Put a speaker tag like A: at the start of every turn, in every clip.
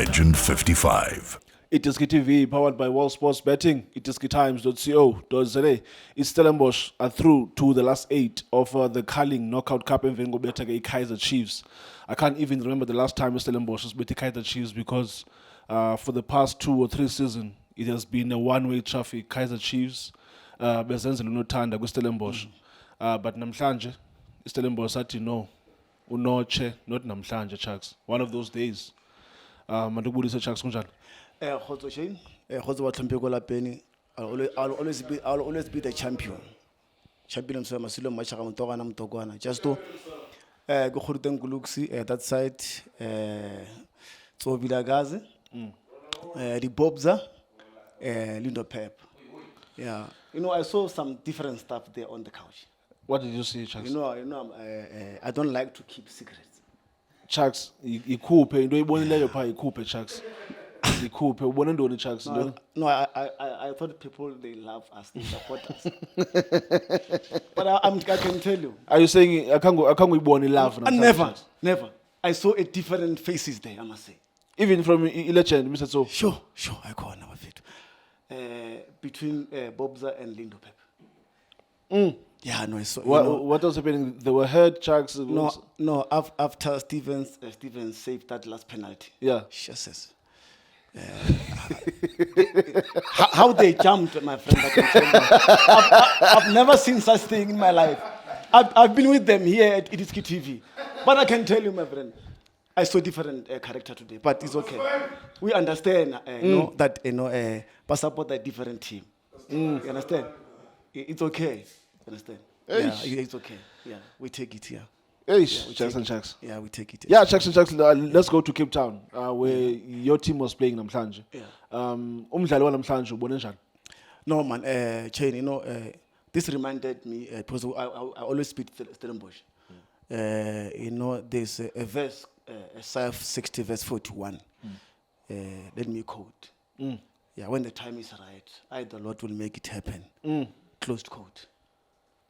A: Legend 55.
B: Itiski TV, powered by World Sports Betting, itiskitimes.co.za. Stellenbosch are through to the last 8 of the Carling Knockout Cup and Vengo Betake Kaiser Chiefs. I can't even remember the last time Stellenbosch has beat Kaiser Chiefs because for the past 2 or 3 seasons, it has been a one-way traffic. Kaiser Chiefs, bezenze lunotanda kwiStellenbosch. But namhlanje, Stellenbosch sathi no. Unoche, not namhlanje, Chucks. One of those days. Mandukubulisa Chucks kunjani?
C: Khotso Shane, khotso wa tlhompe ko lapeni. I'll always be the champion. Champion so masilo machaga motogana motokwana. Just to go khuruteng kuluksi that side Tsovila Gazi. The Bobza Lindo Pep. Yeah. You know, I saw some different stuff there on the couch.
B: What did you see, Chucks?
C: You know, I don't like to keep secrets.
B: Chucks, ikhuphe into oyibonileyo pha ikhuphe Chucks. Ikhuphe ubona ndoni Chucks?
C: No, I thought people they love us, they support us. But I can tell you.
B: Are you saying akhange uyibone love namhlanje?
C: Never. I saw a different faces there, I must say.
B: Even from legend, Mr. So.
C: Sure, I call now fit. Between Bobza and Lindo Pep. Yeah, no, I saw.
B: What was happening? They were hurt, Chucks.
C: No. After Stevens saved that last penalty.
B: Yeah.
C: Jesus. How they jumped, my friend. I can tell you. I've never seen such thing in my life. I've been with them here at Itiski TV, but I can tell you, my friend, I saw different character today. But it's okay. We understand, know that but support a different team. You understand? It's okay. Understand? Yeah, it's okay. Yeah, we take it here.
B: Chucks and Chucks.
C: Yeah, we take it.
B: Yeah, Chucks and Chucks. Let's go to Cape Town, where your team was playing namhlanje.
C: Yeah.
B: Umdlalo wanamhlanje ubone njani?
C: No man, Chain, this reminded me because I always speak Stellenbosch. There's a verse, Isaiah 60 verse 41. Let me quote. Yeah, when the time is right, the Lord will make it happen. Closed quote.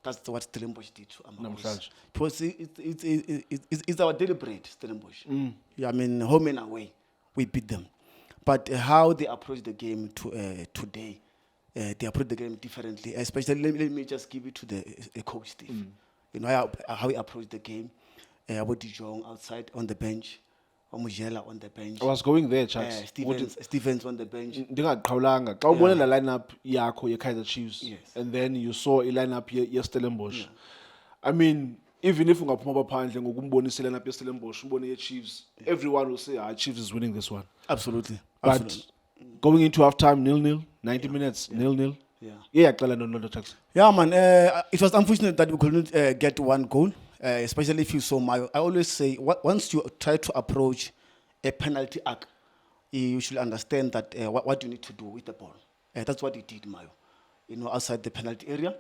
C: That's what Stellenbosch did to Amakhos. Because it's our daily bread, Stellenbosch. Yeah, I mean, home and away, we beat them. But how they approach the game today, they approach the game differently. Especially, let me just give it to the coach, Steve. You know how he approached the game. About Dijon outside on the bench. Omujela on the bench.
B: I was going there, Chucks.
C: Stevens on the bench.
B: Ndingaqhawulanga xa ubone la lineup yakho ye-Kaiser Chiefs,
C: yes,
B: and then you saw a lineup ye-Stellenbosch. I mean, even if ungaphuma phandle ngokumbonisa lineup ye-Stellenbosch ubone ye-Chiefs, everyone will say, Chiefs is winning this one.
C: Absolutely.
B: But going into halftime 0-0, 90 minutes 0-0. Yeah, Chucks.
C: Yeah, man. It was unfortunate that we couldn't get one goal. Especially if you saw Mayo. I always say, once you try to approach a penalty arc, you should understand that what you need to do with the ball. That's what he did, Mayo. Outside the penalty area,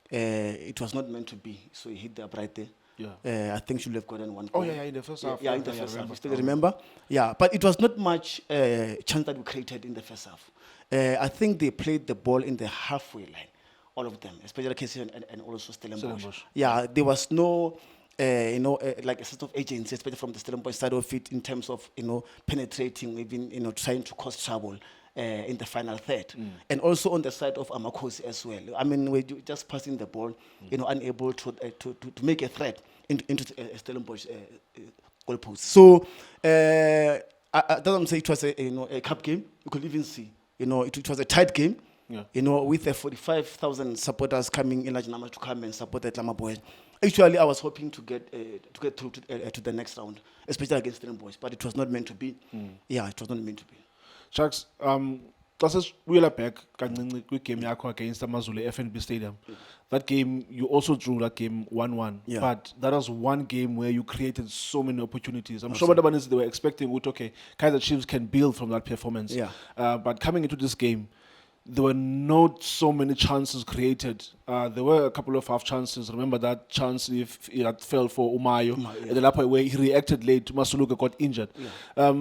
C: it was not meant to be. So he hit the right there. Yeah. I think should have gotten one goal.
B: Oh, yeah, in the first half.
C: Yeah, in the first half. You still remember? Yeah, but it was not much chance that we created in the first half. I think they played the ball in the halfway line. All of them, especially Casey and also Stellenbosch. Yeah, there was no, like a sort of agency, especially from the Stellenbosch side of it, in terms of penetrating, even trying to cause trouble in the final third, and also on the side of Amakhos as well. I mean, we're just passing the ball, unable to make a threat into Stellenbosch goalpost. So that's what I'm saying. It was a cup game. You could even see, it was a tight game. Yeah. With the 45,000 supporters coming in large numbers to come and support the Tlama Boys. Actually, I was hoping to get through to the next round, especially against Stellenbosch, but it was not meant to be. Yeah, it was not meant to be.
B: Chucks, we are back game against Amazulu FNB Stadium. That game, you also drew that game 1-1. Yeah. But that was one game where you created so many opportunities. I'm sure they were expecting, okay, Kaiser Chiefs can build from that performance. Yeah. But coming into this game, there were not so many chances created. There were a couple of half chances. Remember that chance if it fell for Umayo, at the Lapa where he reacted late. Masuluka got injured. Yeah.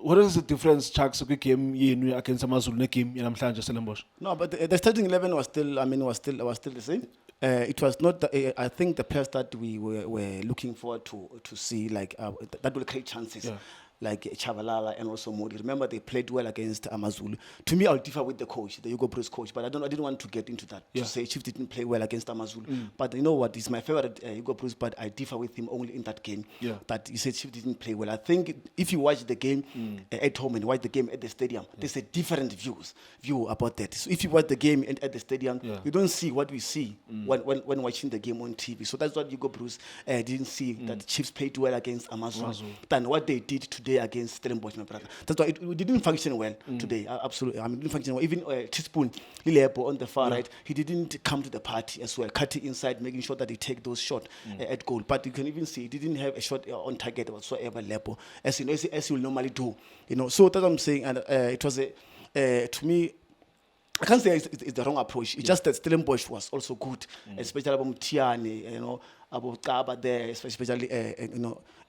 B: What is the difference, Chucks, game against Amazulu game in namhlanje Stellenbosch?
C: No, but the starting 11 was still the same. It was not. I think the players that we were looking forward to see that will create chances. Yeah. like Chabalala and also Modi. Remember, they played well against Amazulu. To me, I'll differ with the coach, the Hugo Bruce coach, but I didn't want to get into that to say Chiefs didn't play well against Amazulu. But you know what? He's my favorite Hugo Bruce, but I differ with him only in that game. That he said Chiefs didn't play well. I think if you watch the game at home and watch the game at the stadium, there's a different view about that. So if you watch the game at the stadium, you don't see what we see when watching the game on TV. So that's what Hugo Bruce didn't see, that Chiefs played well against Amazulu than what they did today against Stellenbosch, my brother. That's why it didn't function well today. Absolutely. I mean, it didn't function well. Even Teaspoon, Lilebo on the far right, he didn't come to the party as well, cutting inside, making sure that he take those shots at goal. But you can even see he didn't have a shot on target whatsoever, Lepo, as you will normally do. You know, so that's what I'm saying. And it was to me, I can't say it's the wrong approach. It's just that Stellenbosch was also good, especially about Mutiani, you know, about Kaba there, especially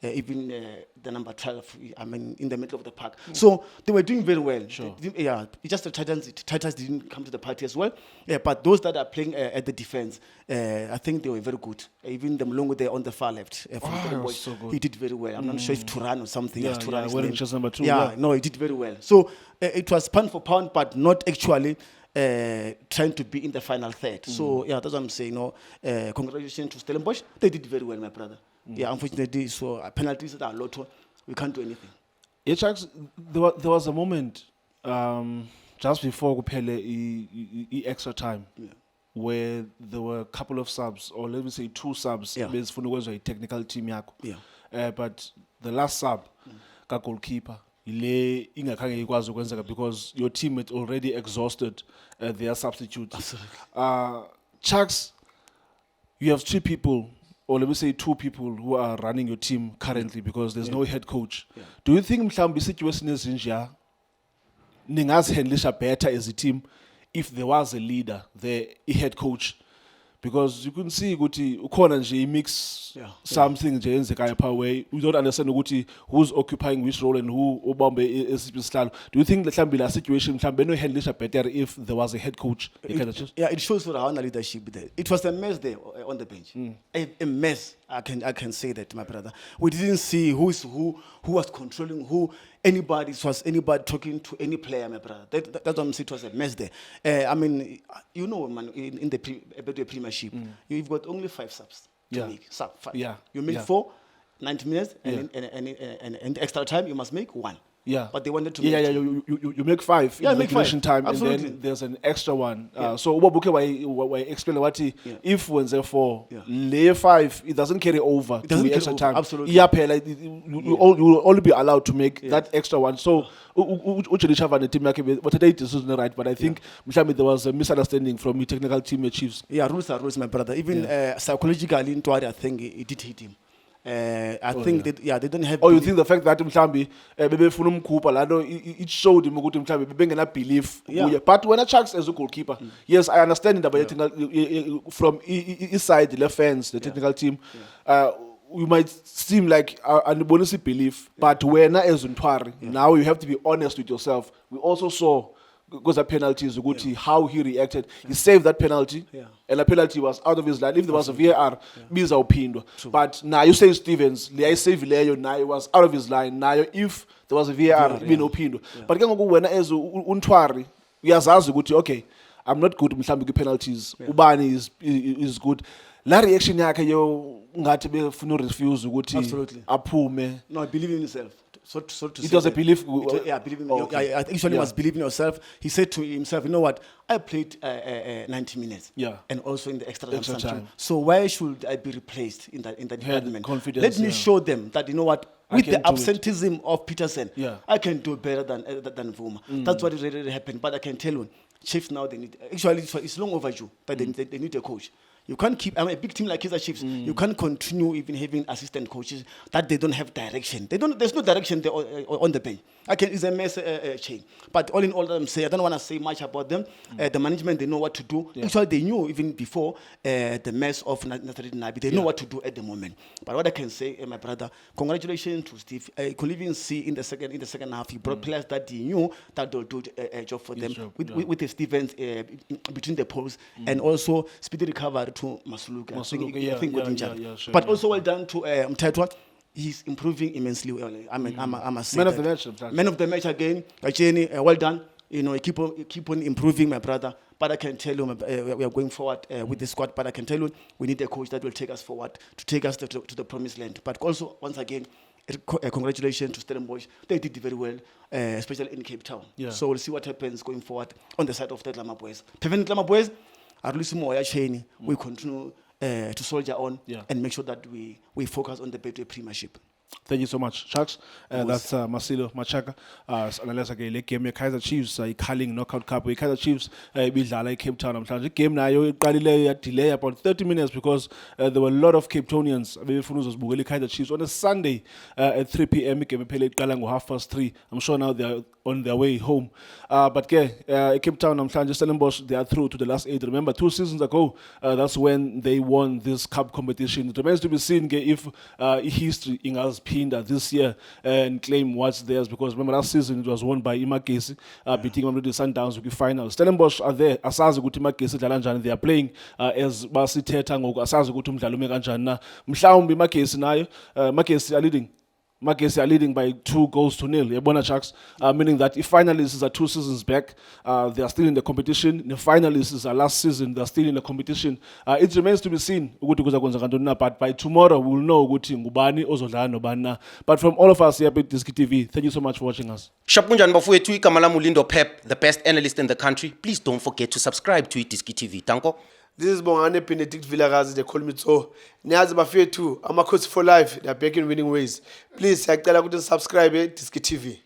C: even the number 12. I mean, in the middle of the park. So they were doing very well.
B: Sure.
C: It's just the Titans didn't come to the party as well. Yeah, but those that are playing at the defense, I think they were very good. Even the Mlungu there on the far left, from Stellenbosch,
B: so good.
C: he did very well. I'm not sure if Turan or something.
B: Yeah,
C: Yes, Turan is
B: wearing
C: name.
B: just number 2.
C: Yeah, no, he did very well. So it was pound for pound, but not actually trying to be in the final third. So yeah, that's what I'm saying. Congratulations to Stellenbosch. They did very well, my brother. Yeah, unfortunately, so penalties that are lotto, we can't do anything.
B: Yeah, Chucks, there was a moment just before kuphele extra time where there were a couple of subs, or let me say 2 subs, bezifuna ukwenza i-technical team yakho. But the last sub ka-goalkeeper ile ingakhange ikwazi ukwenzeka because your team had already exhausted their substitutes.
C: Absolutely.
B: Chucks, you have 3 people, or let me say 2 people who are running your team currently because there's no head coach. Do you think mhlawumbe situation ezinja ningazihandlisha better as a team if there was a leader, a head coach? Because you can see ukuthi ukhona nje mix something nje enzekayo pha where we don't understand ukuthi who's occupying which role and who ubambe esiphi isihlalo. Do you think mhlawumbe la situation mhlawumbe no-handlisha better if there was a head coach?
C: It shows for our leadership there. It was a mess there on the bench. A mess. I can say that, my brother. We didn't see who was controlling who. Anybody talking to any player, my brother. That's what I'm saying. It was a mess there. I mean, you know, man, in the Premiership, you've got only 5 subs to make. 5. You make 4, 90 minutes, and in extra time you must make 1. But they wanted to make 2.
B: You make 5 in regulation time.
C: Absolutely.
B: And then there's an extra one. So ubabuke why explain what if when there 4, layer 5, it doesn't carry over to the extra time.
C: Absolutely.
B: You will only be allowed to make that extra one. So the team what today this isn't right, but I think there was a misunderstanding from the technical team at Chiefs.
C: Yeah, rules are rules, my brother. Even psychologically, in Tuari, I think it did hit him. I think that they don't have.
B: Oh, you think the fact that mhlambi bebefuna umkhupha lado it showed him ukuthi mhlambi bebengena belief kuye. But when a Chucks as a goalkeeper, yes, I understand that from his side, the fans, the technical team, we might seem like anibonisi belief, but when as Ntwari, now you have to be honest with yourself. We also saw because the penalties, how he reacted. He saved that penalty, and the penalty was out of his line. If there was a VAR, biza uphindwa. But now you say Stevens, I say Vileo, now it was out of his line. Now if there was a VAR, uphindwa. But when as Untwari, uyazazi ukuthi okay, I'm not good mhlambi penalties. Ubani is good. La reaction yakhe yo ngathi befuna refuse ukuthi aphume.
C: No, believe in yourself. So to
B: it was a belief.
C: Believe in I actually must believe in yourself. He said to himself, you know what? I played 90 minutes. And also in the extra time. So why should I be replaced in that department?
B: Confidence,
C: Let me show them that, you know what? With the absenteeism of Peterson, I can do better than Vuma. That's what really happened. But I can tell you, Chiefs now, they need, actually it's long overdue, but they need a coach. You can't keep, a big team like Kaizer Chiefs, you can't continue even having assistant coaches that they don't have direction. There's no direction there on the bench. It's a mess chain. But all in all, I don't want to say much about them. The management, they know what to do. Actually, they knew even before the mess of Nasreddine Nabi, they know what to do at the moment. But what I can say, my brother, congratulations to Steve. I could even see in the second half, he brought players that he knew that they'll do a job for them with the Stevens between the poles and also speedy recovery to Masuluka. I think got injured. But also well done to Mtetwa. he's improving immensely well. I mean, I must say
B: Man of
C: that.
B: the match, sometimes.
C: Man of the match again. Jenny, well done. You know, keep on improving, my brother. But I can tell you, we are going forward with the squad. But I can tell you, we need a coach that will take us forward, to take us to the promised land. But also, once again, congratulations to Stellenbosch. They did very well, especially in Cape Town.
B: Yeah.
C: So we'll see what happens going forward on the side of the Tlama boys. Preventing Tlama boys, at least more Cheney. We continue to soldier on and make sure that we focus on the Betway Premiership.
B: Thank you so much, Sharks. That's Marcelo Machaka. Analyze again le game Kaizer Chiefs Carling Knockout Cup. Kaizer Chiefs bidlala Cape Town namhlanje. Game nayo iqalile ya delay about 30 minutes because there were a lot of Cape Townians bebefuna uzobukela Kaizer Chiefs on a Sunday at 3 p.m. Game iphele iqala ngo 3:30. I'm sure now they are on their way home. But Cape Town namhlanje Stellenbosch, they are through to the last 8. Remember 2 seasons ago, that's when they won this cup competition. It remains to be seen if history ingas Pinda this year and claim what's theirs, because remember last season it was won by Imakesi beating Mamelodi Sundowns with the final. Stellenbosch are there, asazi ukuthi Imakesi dlala njani, they are playing as basithetha ngoku, asazi ukuthi umdlalo ume kanjani na. Mhlawumbe Imakesi nayo Imakesi are leading. Magesi are leading by 2-0. Yabona Sharks, meaning that if finalists are 2 seasons back, they are still in the competition. The finalists are last season, they are still in the competition. It remains to be seen. But by tomorrow, we will know ngubani ozodlala nobani na. But from all of us here at Diski TV, thank you so much for watching us.
A: Shapunjan bafowethu igama lami uLindo Pep, the best analyst in the country. Please don't forget to subscribe to Diski TV. Tanko.
D: This is Bongane Benedict Villagazi, they call me so. Niyazi bafethu, Amakhosi for life, they are back in winning ways. Please, siyacela ukuthi subscribe Diski TV.